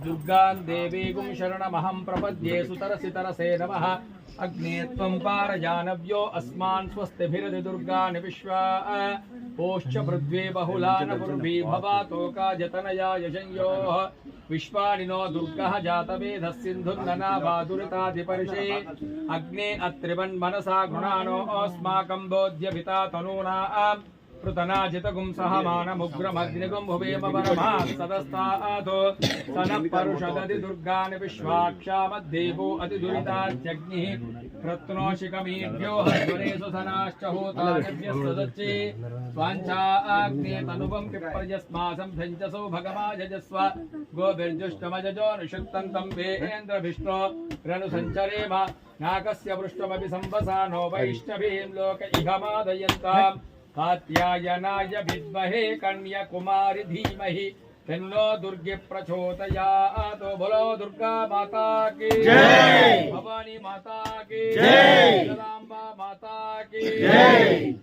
दुर्गां देवीगुं शरणमहं प्रपद्ये सुतरसितरसे नमः अग्ने त्वं पारजानव्यो अस्मान् स्वस्तिभिरधि दुर्गानि विश्वा ओश्च पृथ्वी बहुलान पूर्वी भवातोका जतनयाय संयोः विश्वानि नो दुर्गः जातवेदः सिन्धुर्ननाभादुरिताधिपर्षे अग्ने अत्रिवन्मनसा गुणानो अस्माकं बोध्यभिता तनूनाम् पृतनाजितगुं सहमानमुग्रमग्निगुं भुवेम परमाः सदस्तातो सनः परुषदधि दुर्गानि विश्वाक्षामद्देवो अतिदुरितात्यग्निः रत्नोशिखमीढ्यो हरिवरेषु सनाश्च होतानिभ्यस्तदच्चे स्वाञ्छाग्ने तनुवं पिपर्यस्मासं धञ्चसो भगमाजजस्व गोभिर्जुष्टमजजो निषक्तं वेन्द्रभिष्णो रनुसञ्चरेम नाकस्य पृष्ठमपि संवसानो वैष्णवीं लोक इहमादयन्ताम् कात्यायनाय विद्महे कन्याकुमारी धीमहि तन्नो दुर्गे प्रचोदयात्। बोलो दुर्गा माता की जय, भवानी माता की जय, जगदम्बा माता की जय।